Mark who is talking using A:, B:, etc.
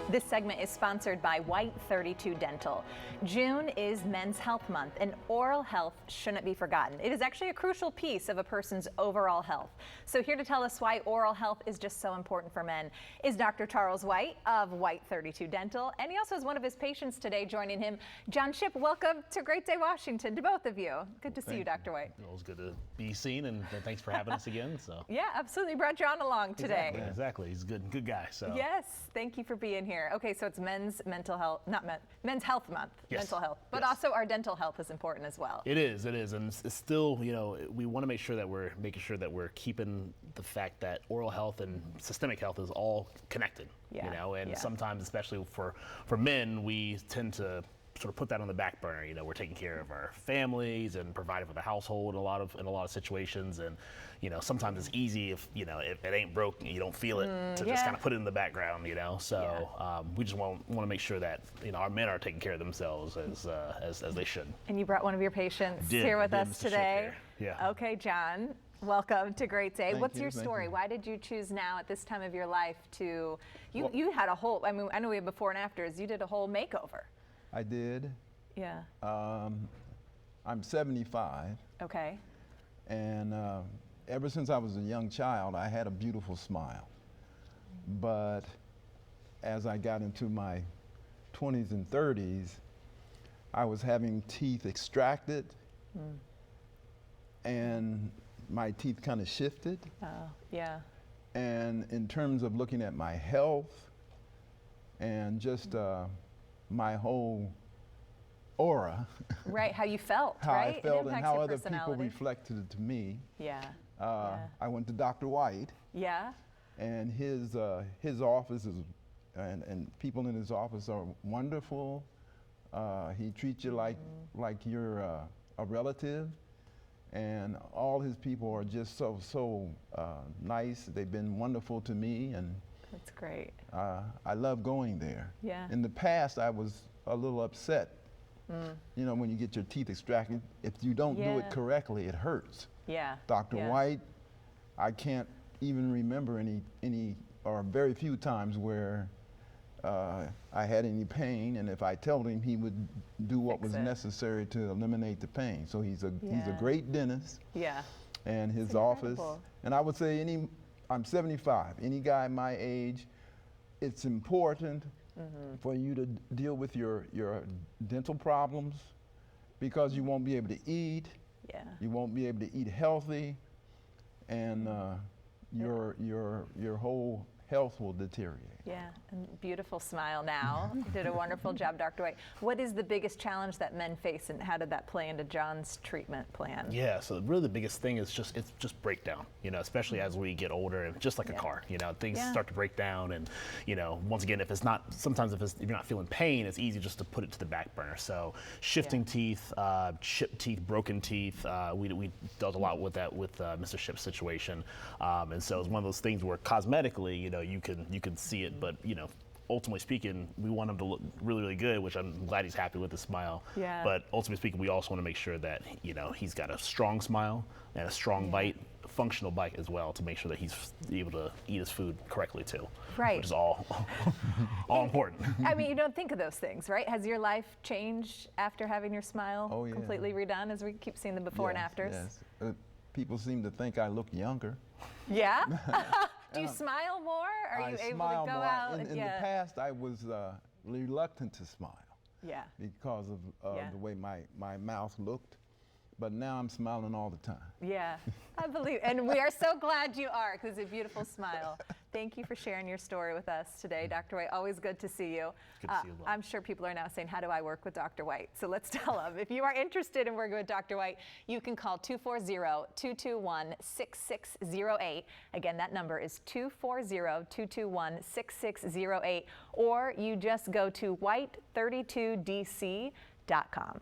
A: This segment is sponsored by White32 Dental. June is Men's Health Month, and oral health shouldn't be forgotten. It is actually a crucial piece of a person's overall health. So here to tell us why oral health is just so important for men is Dr. Charles White of White32 Dental, and he also has one of his patients today joining him. John Shipp, welcome to Great Day, Washington, to both of you. Good to see you, Dr. White.
B: It was good to be seen, and thanks for having us again. So
A: yeah, absolutely. Brought John along today.
B: Exactly. He's a good guy. So
A: yes, thank you for being here. Okay, so it's Men's Health Month,
B: yes.
A: Mental health, but
B: yes.
A: also our dental health is important as well.
B: It is, and it's still, we want to make sure that we're keeping the fact that oral health and systemic health is all connected. And sometimes, especially for men, we tend to sort of put that on the back burner. We're taking care of our families and providing for the household in a lot of situations, and sometimes it's easy if it ain't broke, you don't feel it, to just kind of put it in the background. So we just want to make sure that our men are taking care of themselves as they should.
A: And you brought one of your patients here with us today.
B: Yeah.
A: Okay, John. Welcome to Great Day. What's your
C: Thank
A: story?
C: you.
A: Why did you choose now at this time of your life to? You had a whole. I know we have before and afters. You did a whole makeover.
C: I did.
A: Yeah.
C: I'm 75.
A: Okay.
C: And ever since I was a young child, I had a beautiful smile. But as I got into my 20s and 30s, I was having teeth extracted, and my teeth kind of shifted.
A: Oh, yeah.
C: And in terms of looking at my health and just my whole aura.
A: Right, how you felt,
C: how
A: right?
C: I felt
A: it
C: and how
A: your
C: other people
A: personality.
C: reflected it to me.
A: Yeah.
C: I went to Dr. White.
A: Yeah.
C: And his office is, and people in his office are wonderful. He treats you like you're a relative. And all his people are just so nice. They've been wonderful to me, and
A: that's great.
C: I love going there.
A: Yeah.
C: In the past, I was a little upset. When you get your teeth extracted, if you don't do it correctly, it hurts.
A: Yeah.
C: Dr. White, I can't even remember any or very few times where I had any pain, and if I told him, he would do what was necessary to eliminate the pain. So he's a great dentist.
A: Yeah.
C: And his office, and I would say I'm 75. Any guy my age, it's important for you to deal with your dental problems, because you won't be able to eat.
A: Yeah.
C: You won't be able to eat healthy, and your whole health will deteriorate.
A: Yeah, and beautiful smile now. You did a wonderful job, Dr. White. What is the biggest challenge that men face, and how did that play into John's treatment plan?
B: Yeah, so really the biggest thing is just breakdown, especially as we get older, and just like a car, things start to break down, and once again, if you're not feeling pain, it's easy just to put it to the back burner. So shifting teeth, chipped teeth, broken teeth, we dealt a lot with that with Mr. Shipp's situation, and so it's one of those things where cosmetically, you can see it, but ultimately speaking, we want him to look really, really good, which I'm glad he's happy with his smile.
A: Yeah.
B: But ultimately speaking, we also want to make sure that he's got a strong smile and a strong bite, a functional bite as well, to make sure that he's able to eat his food correctly too.
A: Right.
B: Which is all important.
A: I mean, you don't think of those things, right? Has your life changed after having your smile completely redone, as we keep seeing the before and afters?
C: Yes. People seem to think I look younger.
A: Yeah. Do you smile more? Are you able to go out?
C: In the past, I was reluctant to smile.
A: Yeah.
C: Because of the way my mouth looked. But now I'm smiling all the time.
A: Yeah, I believe, and we are so glad you are, because it's a beautiful smile. Thank you for sharing your story with us today, Dr. White. Always good to see you.
B: Good to see you.
A: I'm sure people are now saying, how do I work with Dr. White? So let's tell them. If you are interested in working with Dr. White, you can call 240-221-6608. Again, that number is 240-221-6608, or you just go to white32dc.com.